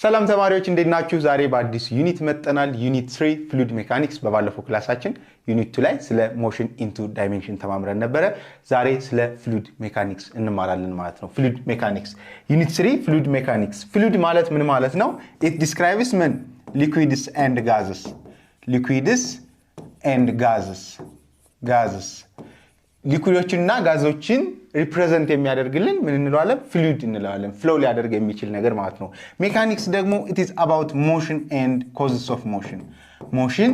ሰላም ተማሪዎች እንዴት ናችሁ? ዛሬ በአዲስ ዩኒት መጥተናል። ዩኒት 3 ፍሉይድ ሜካኒክስ። በባለፈው ክላሳችን ዩኒት 2 ላይ ስለ ሞሽን ኢንቱ ዳይሜንሽን ተማምረን ነበረ። ዛሬ ስለ ፍሉይድ ሜካኒክስ እንማራለን ማለት ነው። ፍሉይድ ሜካኒክስ ዩኒት 3 ፍሉይድ ሜካኒክስ። ፍሉይድ ማለት ምን ማለት ነው? ኢት ዲስክራይብስ ምን ሊኩዊድስ ኤንድ ጋዝስ። ሊኩዊድስ ኤንድ ጋዝስ ሊኩዊዶችንና ጋዞችን ሪፕሬዘንት የሚያደርግልን ምን እንለዋለን? ፍሉይድ እንለዋለን። ፍሎው ሊያደርግ የሚችል ነገር ማለት ነው። ሜካኒክስ ደግሞ it is about motion and causes of motion. motion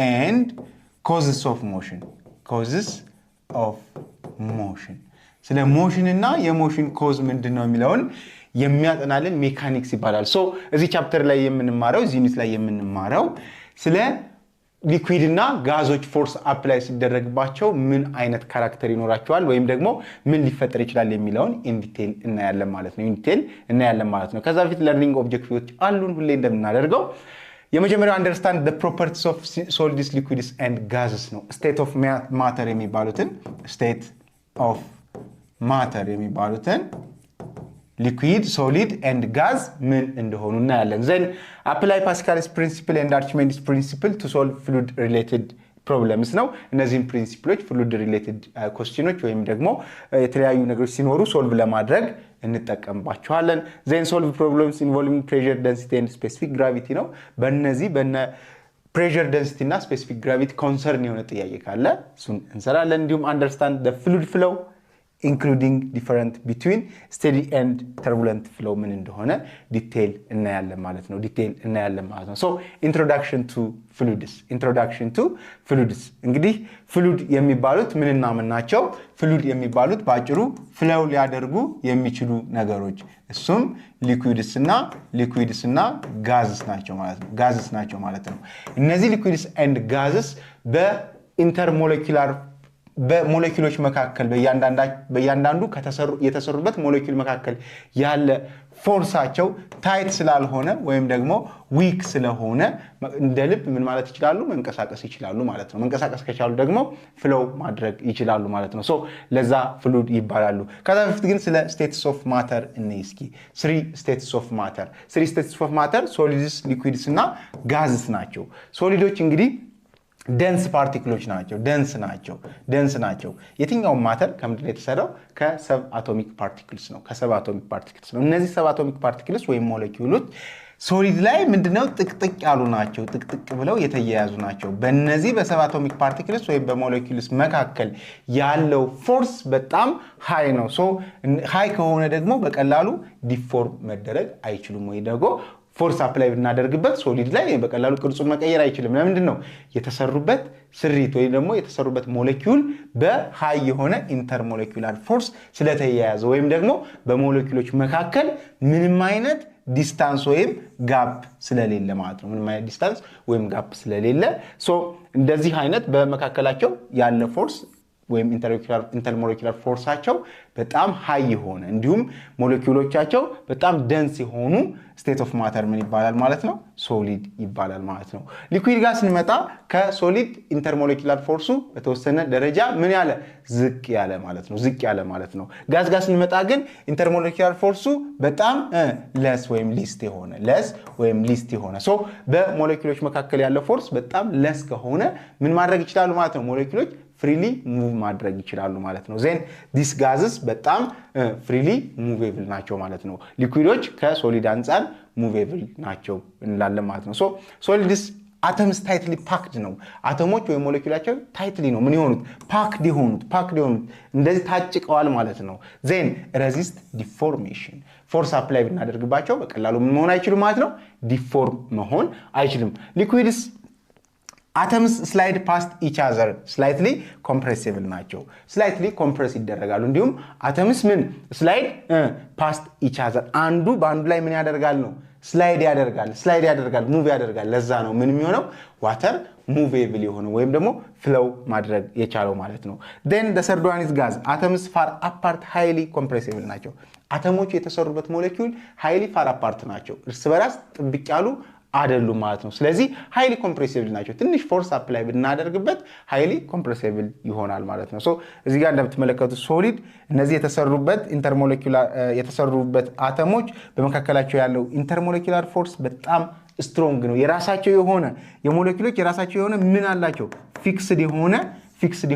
and causes of motion. causes of motion. ስለ ሞሽን እና የሞሽን ኮዝ ምንድነው የሚለውን የሚያጠናልን ሜካኒክስ ይባላል። ሶ እዚህ ቻፕተር ላይ የምንማረው እዚህ ዩኒት ላይ የምንማረው ስለ ሊኩዊድ እና ጋዞች ፎርስ አፕላይ ሲደረግባቸው ምን አይነት ካራክተር ይኖራቸዋል ወይም ደግሞ ምን ሊፈጠር ይችላል የሚለውን ኢን ዲቴል እናያለን ማለት ነው። ከዛ በፊት ለርኒንግ ኦብጀክቲቮች አሉን ሁሌ እንደምናደርገው። የመጀመሪያው አንደርስታንድ the properties of solids, liquids and gases ነው። state of matter የሚባሉትን liquid, solid and gas ምን እንደሆኑ እናያለን። then apply Pascal's principle and Archimedes principle to solve fluid related problems ነው። እነዚህን ፕሪንሲፕሎች fluid related questions ወይም ደግሞ የተለያዩ ነገሮች ሲኖሩ ሶልቭ ለማድረግ እንጠቀምባቸዋለን። then solve problems involving pressure, density and specific gravity ነው። በእነዚህ pressure, density እና specific gravity concern የሆነ ጥያቄ ካለ እሱን እንሰራለን። እንዲሁም understand the fluid flow including different between steady and turbulent flow ምን እንደሆነ ዲቴል እናያለን ማለት ነው። so introduction to fluids እንግዲህ ፍሉይድ የሚባሉት ምንና ምን ናቸው? ፍሉይድ የሚባሉት ባጭሩ ፍለው ሊያደርጉ የሚችሉ ነገሮች እሱም ሊኩዊድስ እና ጋዝስ ናቸው ማለት ነው። እነዚህ ሊኩዊድስ and gases በኢንተርሞለኪውላር በሞለኪውሎች መካከል በእያንዳንዱ የተሰሩበት ሞለኪውል መካከል ያለ ፎርሳቸው ታይት ስላልሆነ ወይም ደግሞ ዊክ ስለሆነ እንደ ልብ ምን ማለት ይችላሉ? መንቀሳቀስ ይችላሉ ማለት ነው። መንቀሳቀስ ከቻሉ ደግሞ ፍሎው ማድረግ ይችላሉ ማለት ነው። ሶ ለዛ ፍሉይድ ይባላሉ። ከዛ በፊት ግን ስለ ስቴትስ ኦፍ ማተር እንይስኪ 3 ስቴትስ ኦፍ ማተር ሶሊድስ፣ ሊኩዊድስ እና ጋዝስ ናቸው። ሶሊዶች እንግዲህ dense particles ናቸው። የትኛውም ማተር ከምንድን ነው የተሰራው? ከሰብ አቶሚክ ፓርቲክልስ ነው። እነዚህ ሰብ አቶሚክ ፓርቲክልስ ወይም ሞለኪውሎች ሶሊድ ላይ ምንድነው ጥቅጥቅ ያሉ ናቸው። ጥቅጥቅ ብለው የተያያዙ ናቸው። በእነዚህ በሰብ አቶሚክ ፓርቲክልስ ወይም በሞለኪውልስ መካከል ያለው ፎርስ በጣም ሃይ ነው። ሶ ሃይ ከሆነ ደግሞ በቀላሉ ዲፎርም መደረግ አይችሉም ወይ ደግሞ ፎርስ አፕላይ ብናደርግበት ሶሊድ ላይ በቀላሉ ቅርጹን መቀየር አይችልም። ለምንድን ነው? የተሰሩበት ስሪት ወይ ደግሞ የተሰሩበት ሞለኪውል በሃይ የሆነ ኢንተርሞለኪውላር ፎርስ ስለተያያዘ ወይም ደግሞ በሞለኪውሎች መካከል ምንም አይነት ዲስታንስ ወይም ጋፕ ስለሌለ ማለት ነው። ምንም አይነት ዲስታንስ ወይም ጋፕ ስለሌለ ሶ እንደዚህ አይነት በመካከላቸው ያለ ፎርስ ወይም ኢንተርሞለኪውላር ፎርሳቸው በጣም ሃይ የሆነ እንዲሁም ሞለኪውሎቻቸው በጣም ደንስ የሆኑ ስቴት ኦፍ ማተር ምን ይባላል ማለት ነው? ሶሊድ ይባላል ማለት ነው። ሊኩዊድ ጋር ስንመጣ ከሶሊድ ኢንተርሞለኪውላር ፎርሱ በተወሰነ ደረጃ ምን ያለ ዝቅ ያለ ማለት ነው። ጋዝ ጋር ስንመጣ ግን ኢንተርሞለኪውላር ፎርሱ በጣም ለስ ወይም ሊስት የሆነ ሶ በሞለኪውሎች መካከል ያለው ፎርስ በጣም ለስ ከሆነ ምን ማድረግ ይችላሉ ማለት ነው? ሞለኪውሎች ፍሪሊ ሙቭ ማድረግ ይችላሉ ማለት ነው። ዜን ዲስ ጋዝስ በጣም ፍሪሊ ሙቬብል ናቸው ማለት ነው። ሊኩዊዶች ከሶሊድ አንፃር ሙቬብል ናቸው እንላለን ማለት ነው። ሶ ሶሊድስ አተምስ ታይትሊ ፓክድ ነው። አተሞች ወይም ሞለኪውላቸው ታይትሊ ነው ምን የሆኑት? ፓክድ የሆኑት እንደዚህ ታጭቀዋል ማለት ነው። ዜን ሬዚስት ዲፎርሜሽን ፎርስ አፕላይ ብናደርግባቸው በቀላሉ ምን መሆን አይችሉም ማለት ነው? ዲፎርም መሆን አይችልም። ሊኩዊድስ atoms slide past each other slightly compressible ናቸው። slightly compress ይደረጋሉ። እንዲሁም atoms ምን slide past each other አንዱ በአንዱ ላይ ምን ያደርጋል ነው? slide ያደርጋል move ያደርጋል። ለዛ ነው ምን የሚሆነው? water movable የሆነው ወይም ደግሞ flow ማድረግ የቻለው ማለት ነው። then the third one is gas. atoms far apart highly compressible ናቸው። አተሞች የተሰሩበት ሞለኪውል highly far apart ናቸው። እርስ በራስ ጥብቅ ያሉ አይደሉም ማለት ነው ስለዚህ ሃይሊ ኮምፕሬሲብል ናቸው ትንሽ ፎርስ አፕላይ ብናደርግበት ሃይሊ ኮምፕሬሲብል ይሆናል ማለት ነው ሶ እዚህ ጋር እንደምትመለከቱት ሶሊድ እነዚህ የተሰሩበት ኢንተርሞለኪውላር የተሰሩበት አተሞች በመካከላቸው ያለው ኢንተርሞለኪውላር ፎርስ በጣም ስትሮንግ ነው የራሳቸው የሆነ የሞለኪውሎች የራሳቸው የሆነ ምን አላቸው ፊክስድ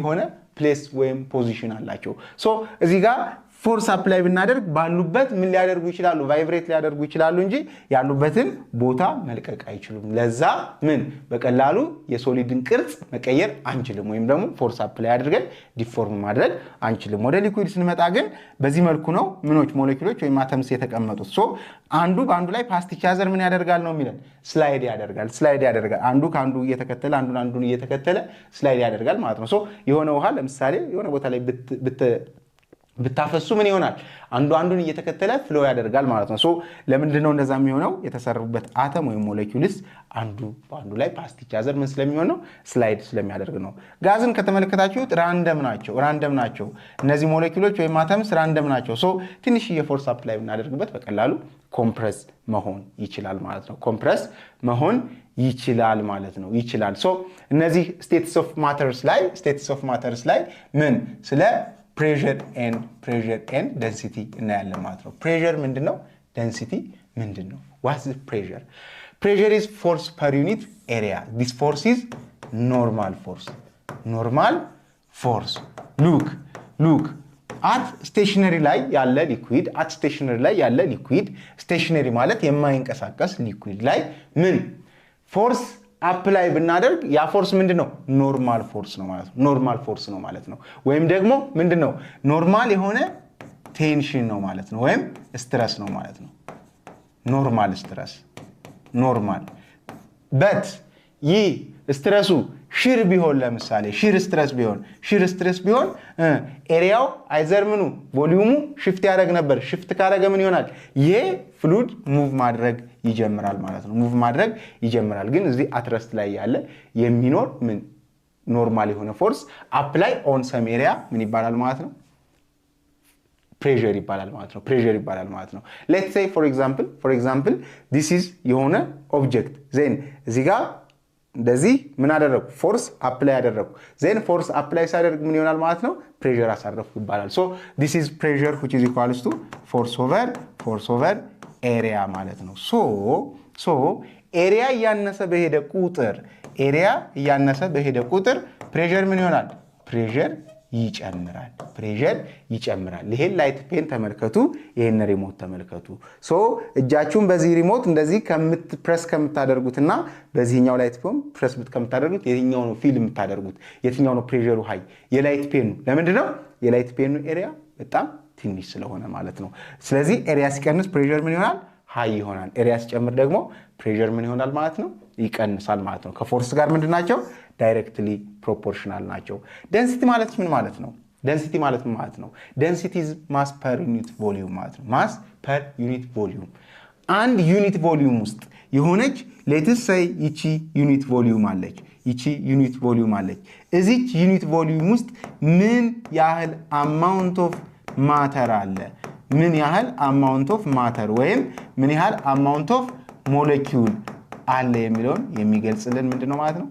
የሆነ ፕሌስ ወይም ፖዚሽን አላቸው ሶ እዚህ ጋር ፎርስ አፕላይ ብናደርግ ባሉበት ምን ሊያደርጉ ይችላሉ ቫይብሬት ሊያደርጉ ይችላሉ እንጂ ያሉበትን ቦታ መልቀቅ አይችሉም ለዛ ምን በቀላሉ የሶሊድን ቅርጽ መቀየር አንችልም ወይም ደግሞ ፎርስ አፕላይ አድርገን ዲፎርም ማድረግ አንችልም ወደ ሊኩዊድ ስንመጣ ግን በዚህ መልኩ ነው ምኖች ሞለኪውሎች ወይም አተምስ የተቀመጡት ሶ አንዱ ባንዱ ላይ ፓስቲቻዘር ምን ያደርጋል ነው የሚለን ስላይድ ያደርጋል አንዱ ካንዱ እየተከተለ አንዱን እየተከተለ ስላይድ ያደርጋል ማለት ነው ሶ የሆነ ውሃ ለምሳሌ የሆነ ቦታ ላይ ብታፈሱ ምን ይሆናል አንዱን እየተከተለ ፍሎ ያደርጋል ማለት ነው ሶ ለምንድነው እንደዛ የሚሆነው የተሰሩበት አተም ወይ ሞለኪውልስ አንዱ ላይ ፓስቲቻዘር ምን ስለሚሆን ነው ስላይድ ስለሚያደርግ ነው ጋዝን ከተመለከታችሁት ራንደም ናቸው እነዚህ ሞለኪውሎች ወይ አተምስ ራንደም ናቸው ሶ ትንሽ የፎርስ አፕላይ ብናደርግበት በቀላሉ ኮምፕረስ መሆን ይችላል ማለት ነው ኮምፕረስ መሆን ይችላል ማለት ነው ይችላል ሶ እነዚህ ስቴትስ ኦፍ ማተርስ ላይ ምን ስለ pressure and density እናያለን ማለት ነው pressure ምንድነው density ምንድነው what's the pressure is force per unit area this force is normal force look at stationary ላይ ያለ ሊኩዊድ stationary ማለት የማይንቀሳቀስ ሊኩዊድ ላይ ምን force አፕላይ ብናደርግ ያ ፎርስ ምንድነው ኖርማል ፎርስ ነው ማለት ነው ወይም ደግሞ ምንድነው ኖርማል የሆነ ቴንሽን ነው ማለት ነው ወይም ስትረስ ነው ማለት ነው ኖርማል በት ይህ ስትረሱ ሽር ቢሆን ለምሳሌ ሽር ስትረስ ቢሆን ኤሪያው አይዘር ምኑ ቮሊዩሙ ሽፍት ያደርግ ነበር ሽፍት ካደረገ ምን ይሆናል ይሄ ፍሉድ ሙቭ ማድረግ ይጀምራል ማለት ነው ሙቭ ማድረግ ይጀምራል ግን እዚህ አትረስት ላይ ያለ የሚኖር ምን ኖርማል የሆነ ፎርስ አፕላይ ኦን ሰም ኤሪያ ምን ይባላል ማለት ነው pressure ይባላል ማለት ነው let's say for example this is የሆነ ኦብጀክት then እዚህ ጋር እንደዚህ ምን አደረኩ ፎርስ አፕላይ አደረኩ then ፎርስ አፕላይ ሳደርግ ምን ይሆናል ማለት ነው pressure አሳረፍኩ ይባላል so this is pressure which is equals to force over area ማለት ነው so area እያነሰ በሄደ ቁጥር pressure ምን ይሆናል pressure ይጨምራል ይሄን ላይት ፔን ተመልከቱ ይሄን ሪሞት ተመልከቱ ሶ እጃችሁን በዚህ ሪሞት እንደዚህ ፕሬስ ከምታደርጉትና በዚህኛው ላይት ፔን ፕሬስ ከምታደርጉት የትኛው ነው ፊል የምታደርጉት የትኛው ነው ፕሬሸሩ ሃይ የላይት ፔኑ ለምንድነው የላይት ፔኑ ኤሪያ በጣም ትንሽ ስለሆነ ማለት ነው ስለዚህ ኤሪያ ሲቀንስ ፕሬሸር ምን ይሆናል ሃይ ይሆናል ኤሪያ ሲጨምር ደግሞ ፕሬሸር ምን ይሆናል ማለት ነው ይቀንሳል ማለት ነው ከፎርስ ጋር ምንድናቸው ዳይሬክትሊ ፕሮፖርሽናል ናቸው ዴንሲቲ ማለት ምን ማለት ነው ዴንሲቲ is mass per unit volume ማለት ነው mass per unit volume አንድ ዩኒት ቮሊዩም ውስጥ የሆነች ሌትስ ሴይ ይቺ ዩኒት ቮሊዩም አለች እዚች ዩኒት ቮሊዩም ውስጥ ምን ያህል አማውንት ኦፍ ማተር አለ ምን ያህል አማውንት ኦፍ ማተር ወይም ምን ያህል አማውንት ኦፍ ሞለኪውል አለ የሚለውን የሚገልጽልን ምንድነው ማለት ነው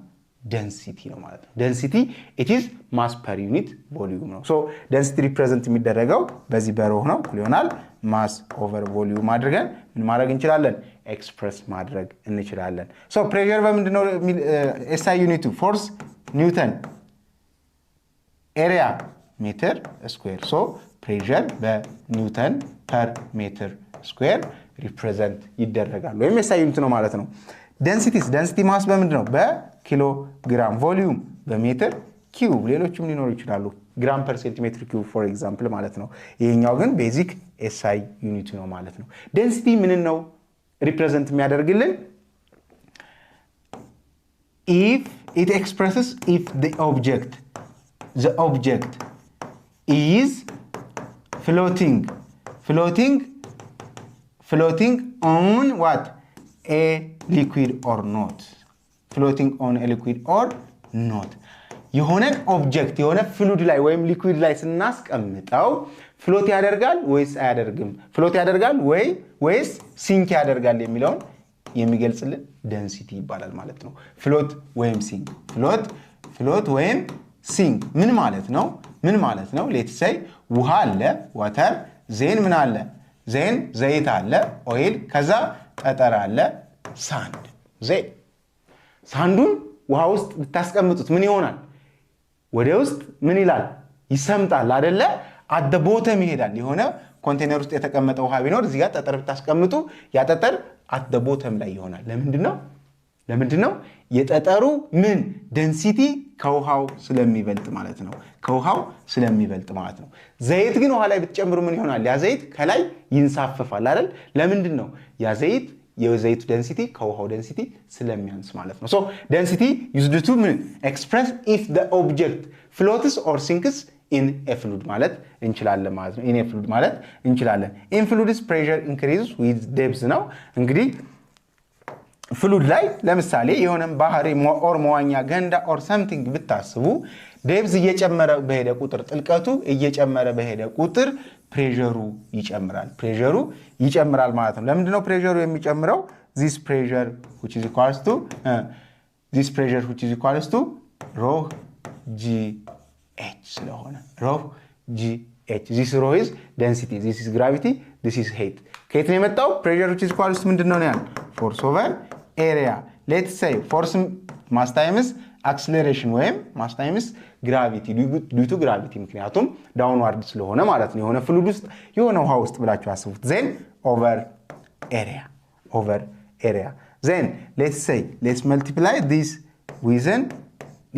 density ነው ማለት ነው density it is mass per unit volume ነው so density represent የሚደረገው በዚህ በሮህ ነው ይሆናል mass over volume አድርገን ምን ማድረግ እንችላለን ኤክስፕረስ ማድረግ እንችላለን so pressure በምንድነው SI ዩኒቱ force ኒውተን area meter square so pressure በኒውተን per meter square represent ይደረጋል ወይም SI ዩኒት ነው ማለት ነው density mass በምንድነው በኪሎ ግራም ቮሊዩም በሜትር ኪዩብ ሌሎችም ሊኖሩ ይችላሉ ግራም ፐር ሴንቲሜትር ኪዩብ for example ማለት ነው ይሄኛው ግን ቤዚክ SI ዩኒት ነው ማለት ነው density ምን ነው ሪፕሬዘንት የሚያደርግልን if it expresses if the object is floating on what a liquid or not የሆነ ኦብጀክት የሆነ ፍሉድ ላይ ወይም ሊኩዊድ ላይ ስናስቀምጠው ፍሎት ያደርጋል ወይስ አያደርግም ፍሎት ያደርጋል ወይስ ሲንክ ያደርጋል የሚለውን የሚገልጽልን ደንሲቲ ይባላል ማለት ነው። ፍሎት ወይም ሲንክ ፍሎት ወይም ሲንክ ምን ማለት ነው? ሌትስ ሴይ ውሃ አለ ዋተር፣ ዜን ምን አለ? ዜን ዘይት አለ ኦይል፣ ከዛ ጠጠር አለ ሳንድ። ዜን ሳንዱን ውሃ ውስጥ ብታስቀምጡት ምን ይሆናል? ወደ ውስጥ ምን ይላል? ይሰምጣል አይደለ? አደ ቦተም ይሄዳል። የሆነ ኮንቴነር ውስጥ የተቀመጠ ውሃ ቢኖር እዚህ ጋር ጠጠር ብታስቀምጡ ያ ጠጠር አደ ቦተም ላይ ይሆናል። ለምንድነው? የጠጠሩ ምን ደንሲቲ ከውሃው ስለሚበልጥ ማለት ነው። ዘይት ግን ውሃ ላይ ብትጨምሩ ምን ይሆናል? ያ ዘይት ከላይ ይንሳፈፋል አይደል? ለምንድነው? ያ ዘይት የዘይቱ ደንሲቲ ከውሃው ደንሲቲ ስለሚያንስ ማለት ነው። ሶ ደንሲቲ used to express if the object floats or sinks in a fluid ማለት እንችላለን ማለት ነው። in a fluid ማለት እንችላለን። in fluids pressure increases with depth ነው። እንግዲህ ፍሉድ ላይ ለምሳሌ የሆነ ባህር ኦር መዋኛ ገንዳ ኦር something ብታስቡ ዴፕዝ እየጨመረ በሄደ ቁጥር ጥልቀቱ እየጨመረ በሄደ ቁጥር ፕሬሸሩ ይጨምራል ማለት ነው። ለምንድነው ፕሬሸሩ የሚጨምረው? this pressure which is equals to rho gh ስለሆነ rho gh this rho is density, this is gravity, this is height። ከየት ነው የመጣው? pressure which is equals to ምንድነው ነው ያለው? force over area። let's say force mass times acceleration ወይም mass times gravity due to gravity ምክንያቱም downward ስለሆነ ማለት ነው። የሆነ ፍሉድ ውስጥ የሆነ ውሃ ውስጥ ብላችሁ አስቡት። then over area then let's multiply this with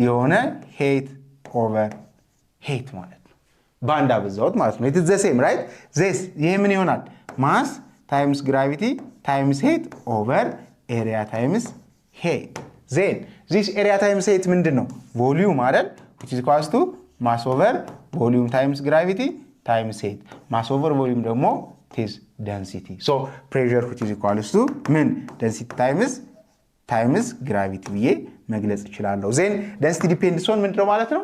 የሆነ height over height ማለት ነው። ባንዳ በዛውት ማለት ነው። it is the same right? ይሄ ምን ይሆናል? mass times gravity times height over area times height then this area times height ምንድነው? volume አይደል? which is equals to mass over volume times gravity times height mass over volume ደግሞ is density so pressure which is equals to ምን density times gravity ብዬ መግለጽ እችላለሁ። then density depends on ምንድነው ማለት ነው?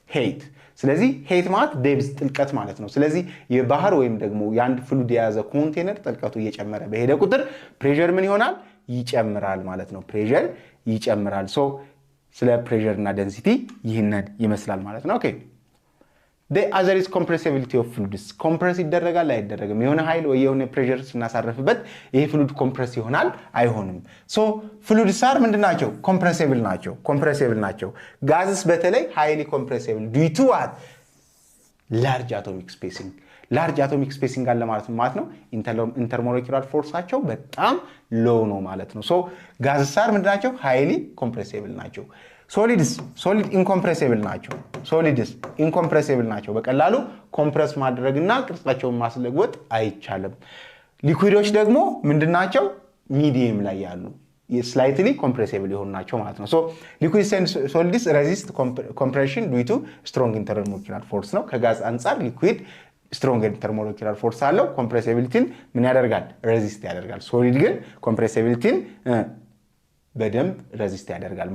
height። ስለዚህ height ማለት depth ጥልቀት ማለት ነው። ስለዚህ የባህር ወይም ደግሞ የአንድ ፍሉድ የያዘ ኮንቴነር ጥልቀቱ እየጨመረ በሄደ ቁጥር pressure ምን ይሆናል? ይጨምራል ማለት ነው። pressure ይጨምራል። so ስለ pressure እና density ይህንን ይመስላል ማለት ነው። okay the other is compressibility of fluids compress ይደረጋል አይደረግም? የሆነ ኃይል ወይ የሆነ pressure ስናሳርፍበት ይሄ ፍሉድ ኮምፕረስ ይሆናል አይሆንም? so fluids are ምንድናቸው? compressible ናቸው። gases በተለይ highly compressible due to what? large atomic spacing አለ ማለት ነው። intermolecular forceአቸው በጣም low ነው ማለት ነው። so gases are ምንድናቸው? highly compressible ናቸው። solids incompressible ናቸው። በቀላሉ ኮምፕረስ ማድረግና ቅርጻቸውን ማስለወጥ አይቻልም። ሊኩዊዶች ደግሞ ምንድናቸው? ሚዲየም ላይ ያሉ slightly compressible የሆኑ ናቸው ማለት ነው። so liquids and solids resist compression due to strong intermolecular force ነው። ከጋዝ አንፃር ሊኩዊድ strong intermolecular force አለው። compressibility ምን ያደርጋል? resist ያደርጋል። solid ግን compressibility በደንብ resist ያደርጋል።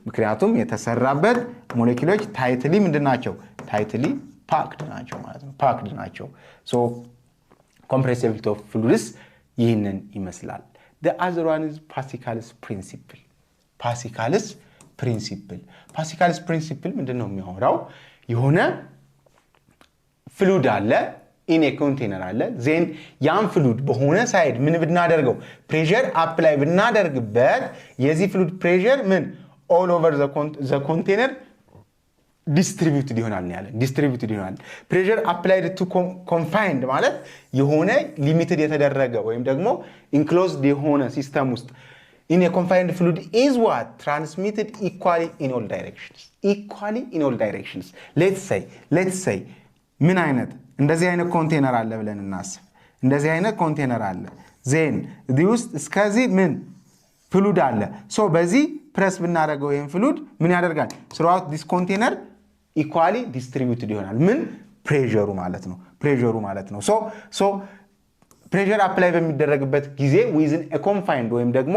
ምክንያቱም የተሰራበት ሞለኪውሎች tightly ምንድናቸው? tightly packed ናቸው ማለት ነው። packed ናቸው። so compressibility of fluids ይህንን ይመስላል። the other one is Pascal's principle ምንድነው የሚያወራው? የሆነ ፍሉድ አለ in a container አለ then ያን ፍሉድ በሆነ ሳይድ ምን ብናደርገው? pressure apply ብናደርግበት የዚህ ፍሉድ pressure ምን all over the container distributed ይሆናል ያለ distributed ይሆናል። pressure applied to confined ማለት የሆነ limited የተደረገ ወይም ደግሞ enclosed የሆነ ሲስተም ውስጥ in a confined fluid is what? transmitted equally in all directions. let's say ምን አይነት እንደዚህ አይነት ኮንቴነር አለ ብለን እናስብ። እንደዚህ አይነት ኮንቴነር አለ ዜን እዚህ ውስጥ እስከዚህ ምን ፍሉድ አለ። ሶ በዚህ ፕሬስ ብናደርገው ይሄን ፍሉድ ምን ያደርጋል? throughout this container equally distributed ይሆናል። ምን ፕሬሸሩ ማለት ነው። ሶ ፕሬሸር አፕላይ በሚደረግበት ጊዜ within a confined ወይም ደግሞ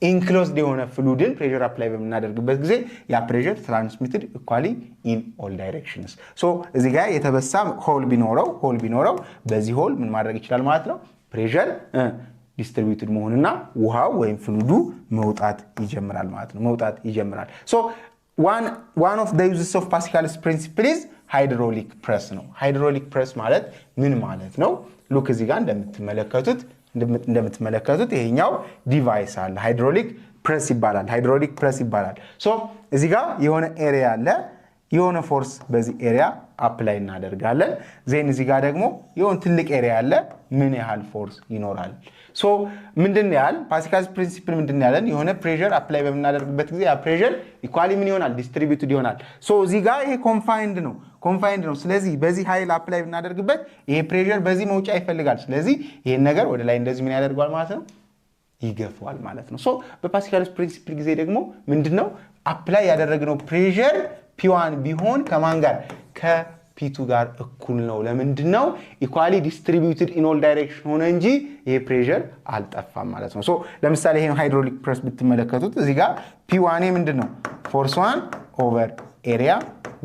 ኢንክሎዝድ የሆነ ፍሉድን pressure apply በመናደርግበት ጊዜ ያ pressure transmitted equally in all directions so እዚህ ጋር የተበሳ ሆል ቢኖረው በዚህ ሆል ምን ማድረግ ይችላል ማለት ነው pressure ዲስትሪቢዩትድ መሆንና ውሃው ወይም ፍሉዱ መውጣት ይጀምራል ማለት ነው መውጣት ይጀምራል ሶ one of the uses of Pascal's principle is hydraulic press ነው hydraulic press ማለት ምን ማለት ነው ሉክ እዚህ ጋር እንደምትመለከቱት ይሄኛው ዲቫይስ አለ hydraulic press ይባላል ሶ እዚህ ጋር የሆነ ኤሪያ አለ የሆነ ፎርስ በዚህ ኤሪያ አፕላይ እናደርጋለን ዜን እዚህ ጋር ደግሞ የሆነ ትልቅ ኤሪያ አለ ምን ያህል ፎርስ ይኖራል ሶ ምንድነው ያል ፓስካልስ ፕሪንሲፕል ምንድነው ያለን የሆነ ፕሬሸር አፕላይ በመናደርግበት ጊዜ ያ ፕሬሸር ኢኳሊ ምን ይሆናል ዲስትሪቢዩትድ ይሆናል ሶ እዚህ ጋር ይሄ ኮንፋይንድ ነው ስለዚህ በዚህ ኃይል አፕላይ በመናደርግበት ይሄ ፕሬሸር በዚህ መውጫ ይፈልጋል ስለዚህ ይሄን ነገር ወደ ላይ እንደዚህ ምን ያደርጋል ማለት ነው ይገፋዋል ማለት ነው ሶ በፓስካልስ ፕሪንሲፕል ጊዜ ደግሞ ምንድነው አፕላይ ያደረግነው ፕሬሸር P1 ቢሆን ከማን ጋር ከP2 ጋር እኩል ነው ለምንድነው ኢኳሊ ዲስትሪቢዩትድ ኢን ኦል ዳይሬክሽን ሆነ እንጂ ይሄ ፕሬሸር አልጠፋም ማለት ነው ሶ ለምሳሌ ይሄን ሃይድሮሊክ ፕሬስ ብትመለከቱት እዚህ ጋር P1 ምንድነው ፎርስ 1 ኦቨር ኤሪያ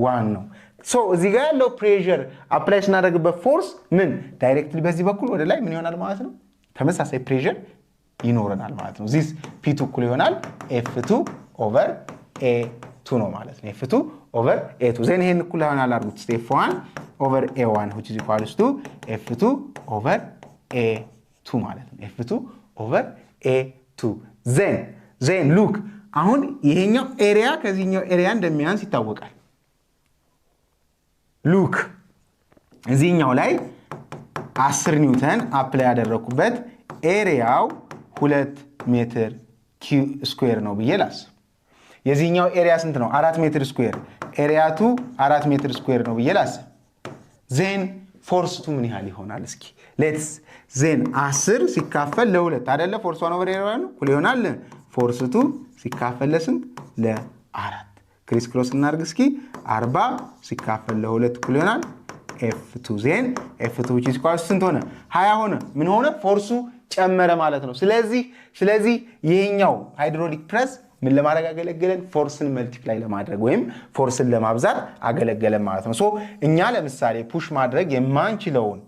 1 ነው ሶ እዚህ ጋር ያለው ፕሬሸር አፕላይ ስናደርግበት ፎርስ ምን ዳይሬክትሊ በዚህ በኩል ወደ ላይ ምን ይሆናል ማለት ነው ተመሳሳይ ፕሬሸር ይኖረናል ማለት ነው this P2 እኩል ይሆናል F2 ኦቨር A2 ነው ማለት ነው F2 over A2 then ይሄን እኩል ይሆናል አድርጉት F1 over A1 which is equals to F2 over A2 ማለት ነው F2 over A2 then look አሁን ይሄኛው ኤሪያ ከዚህኛው ኤሪያ እንደሚያንስ ይታወቃል look እዚህኛው ላይ 10 ኒውተን አፕላይ ያደረኩበት ኤሪያው 2 ሜትር ስኩዌር ነው ብዬላስ የዚህኛው ኤሪያ ስንት ነው 4 ሜትር ስኩዌር ኤሪያ 2 4 ሜትር ስኩዌር ነው ብዬላስ ዜን ፎርስ 2 ምን ያህል ይሆናል እስኪ ሌትስ ዜን 10 ሲካፈል ለ2 አይደለ ፎርስ 1 ኦቨር ኤሪያ ነው እኩል ይሆናል ፎርስ 2 ሲካፈል ለስንት ለ4 ክሪስ ክሮስ እናርግ እስኪ 40 ሲካፈል ለ2 እኩል ይሆናል F2 ዜን F2 which is equal ስንት ሆነ 20 ሆነ ምን ሆነ ፎርሱ ጨመረ ማለት ነው ስለዚህ ይሄኛው ሃይድሮሊክ ፕሬስ ምን ለማድረግ አገለገለን ፎርስን መልቲፕላይ ለማድረግ ወይም ፎርስን ለማብዛት አገለገለን ማለት ነው ሶ እኛ ለምሳሌ ፑሽ ማድረግ የማንችለውን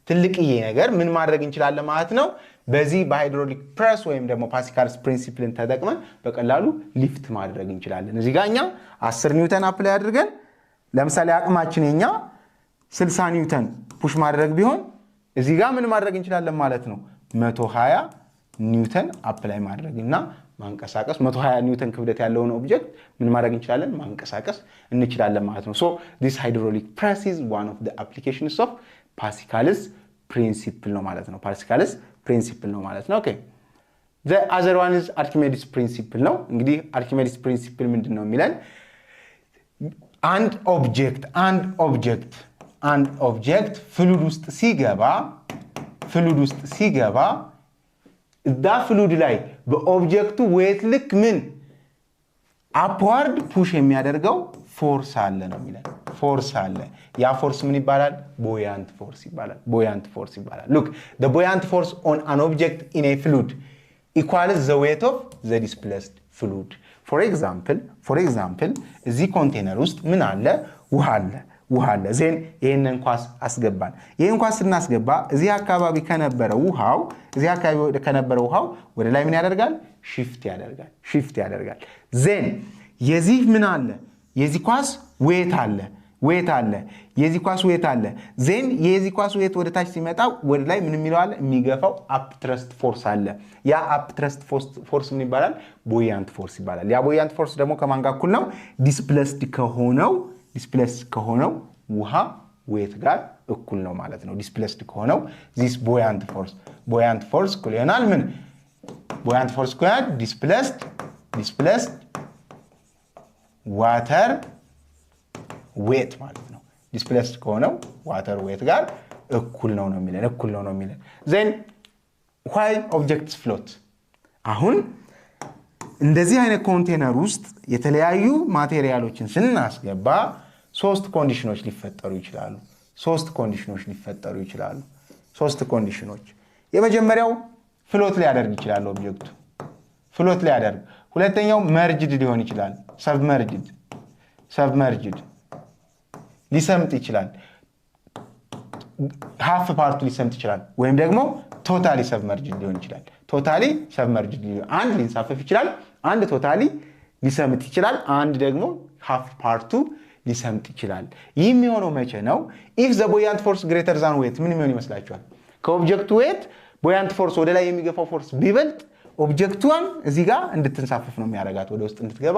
ትልቅዬ ነገር ምን ማድረግ እንችላለን ማለት ነው በዚህ በሃይድሮሊክ ፕሬስ ወይም ደግሞ ፓስካልስ ፕሪንሲፕልን ተጠቅመን በቀላሉ ሊፍት ማድረግ እንችላለን እዚህ ጋር እኛ 10 ኒውተን አፕላይ አድርገን ለምሳሌ አቅማችን የኛ 60 ኒውተን ፑሽ ማድረግ ቢሆን እዚህ ጋር ምን ማድረግ እንችላለን ማለት ነው 120 ኒውተን አፕላይ ማድረግና ማንቀሳቀስ 120 ኒውተን ክብደት ያለውን ኦብጀክት ምን ማድረግ እንችላለን ማንቀሳቀስ እንችላለን ማለት ነው so this hydraulic press is one of the applications of Pascal's principle ነው ማለት ነው Pascal's principle ነው ማለት ነው okay the other one is Archimedes principle ነው እንግዲህ Archimedes principle ምንድነው የሚለን አንድ ኦብጀክት ፍሉድ ውስጥ ሲገባ እዛ ፍሉድ ላይ በኦብጀክቱ ዌት ልክ ምን አፕዋርድ ፑሽ የሚያደርገው ፎርስ አለ ነው የሚለን ፎርስ አለ ያ ፎርስ ምን ይባላል buoyant force ይባላል look the buoyant force on an object in a fluid equals the weight of the displaced fluid for example እዚህ ኮንቴነር ውስጥ ምን አለ ውሃ አለ ዜን ይሄንን ኳስ አስገባን ይሄን ኳስ ስናስገባ እዚህ አካባቢ ከነበረው ውሃው ወደ ላይ ምን ያደርጋል shift ያደርጋል ዜን የዚህ ምን አለ የዚህ ኳስ ዌት አለ የዚህ ኳስ ዌት አለ ዜን የዚህ ኳስ ዌት ወደ ታች ሲመጣ ወደ ላይ ምን የሚለው የሚገፋው አፕ ትረስት ፎርስ አለ ያ አፕ ትረስት ፎርስ ምን ይባላል buoyant force ይባላል ያ buoyant force ደግሞ ከማን ጋር እኩል ነው ዲስፕሌስድ ከሆነው ውሃ ዌት ጋር እኩል ነው ማለት ነው ዲስፕሌስድ ከሆነው this buoyant force እኩል ይሆናል ምን buoyant force እኩል displaced water weight ማለት ነው displaced ከሆነው water weight ጋር እኩል ነው የሚለን then why objects float አሁን እንደዚህ አይነት ኮንቴነር ውስጥ የተለያዩ ማቴሪያሎችን ስናስገባ ሶስት ኮንዲሽኖች ሊፈጠሩ ይችላሉ የመጀመሪያው ፍሎት ሊያደርግ ይችላል ኦብጀክቱ ሁለተኛው መርጅድ ሊሆን ይችላል ሰብመርጅድ ሊሰምጥ ይችላል half ፓርቱ ሊሰምጥ ይችላል ወይም ደግሞ ቶታሊ ሰብመርጅድ ሊሆን ይችላል ቶታሊ ሰብመርጅድ ሊሆን አንድ ሊንሳፈፍ ይችላል አንድ ቶታሊ ሊሰምጥ ይችላል አንድ ደግሞ half ፓርቱ ሊሰምጥ ይችላል ይህ የሚሆነው መቼ ነው if the buoyant force greater than weight ምን የሚሆን ይመስላችኋል ከኦብጀክቱ weight buoyant force ወደ ላይ የሚገፋው ፎርስ ቢበልጥ ኦብጀክቷን እዚህ ጋር እንድትንሳፈፍ ነው የሚያደርጋት ወደ ውስጥ እንድትገባ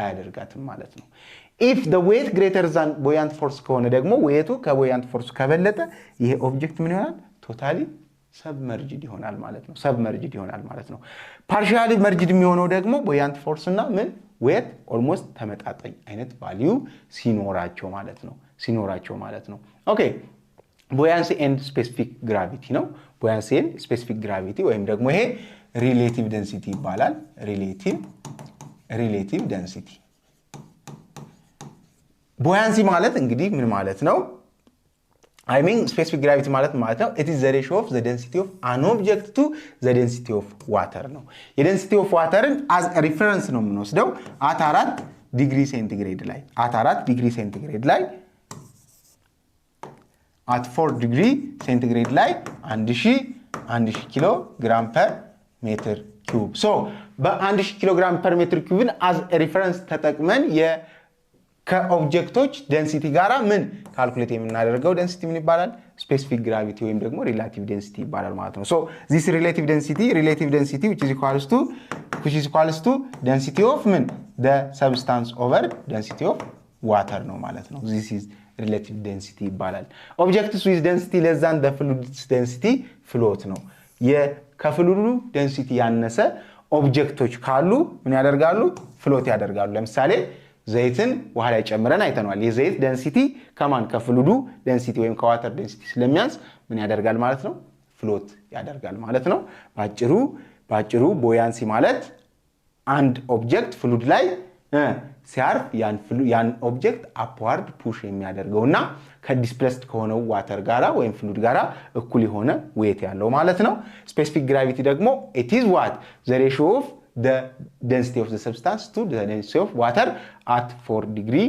አያደርጋትም ማለት ነው if the weight greater than buoyant force ከሆነ ደግሞ weighቱ ከbuoyant force ከበለጠ ይሄ ኦብጀክት ምን ይሆናል ቶታሊ submerged ይሆናል ማለት ነው submerged ይሆናል ማለት ነው partially merged የሚሆነው ደግሞ buoyant force እና ምን weight almost ተመጣጣኝ አይነት ቫልዩ ሲኖራቸው ማለት ነው ኦኬ buoyancy and specific gravity ነው buoyancy and specific gravity ወይም ደግሞ ይሄ relative density ይባላል relative density buoyancy ማለት እንግዲህ ምን ማለት ነው I mean specific gravity ማለት ነው it is the ratio of the density of an object to the density of water ነው የdensity of waterን as a reference ነው የምንወስደው at 4 ዲግሪ ሴንቲግሬድ ላይ at 4 ዲግሪ ሴንቲግሬድ ላይ at 4 ዲግሪ ሴንቲግሬድ ላይ 1000 ኪሎ ግራም ፐር ሜትር ኪዩብ so በ1000 ኪሎ ግራም ፐር ሜትር ኪዩብን as a reference ተጠቅመን ከኦብጀክቶች ዴንሲቲ ጋራ ምን ካልኩሌት የምናደርገው ዴንሲቲ ምን ይባላል ስፔሲፊክ ግራቪቲ ወይም ደግሞ ሪሌቲቭ ዴንሲቲ ይባላል ማለት ነው so this relative density which is equals to density of ምን the substance over density of water ነው ማለት ነው this is relative density ይባላል objects with density less than the fluid's density float ነው የከፍሉዱ ዴንሲቲ ያነሰ ኦብጀክቶች ካሉ ምን ያደርጋሉ ፍሎት ያደርጋሉ ለምሳሌ ዘይትን ውሃ ላይ ጨምረን አይተናል የዘይት ዴንሲቲ ከማን ከፍሉዱ ዴንሲቲ ወይም ከዋተር ዴንሲቲ ስለሚያንስ ምን ያደርጋል ማለት ነው ፍሎት ያደርጋል ማለት ነው ባጭሩ ቦያንሲ ማለት አንድ ኦብጀክት ፍሉድ ላይ ሲያርፍ ያን ኦብጀክት አፕዋርድ ፑሽ የሚያደርገውና ከዲስፕሌስድ ከሆነው ዋተር ጋራ ወይም ፍሉድ ጋራ እኩል የሆነ ዌት ያለው ማለት ነው ስፔሲፊክ ግራቪቲ ደግሞ it is what the ratio of the density of the substance to the density of water at 4 degree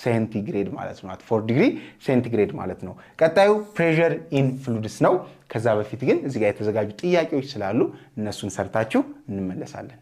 centigrade ማለት ነው at 4 degree centigrade ማለት ነው ቀጣዩ pressure in fluids ነው ከዛ በፊት ግን እዚህ ጋር የተዘጋጁ ጥያቄዎች ስላሉ እነሱን ሰርታችሁ እንመለሳለን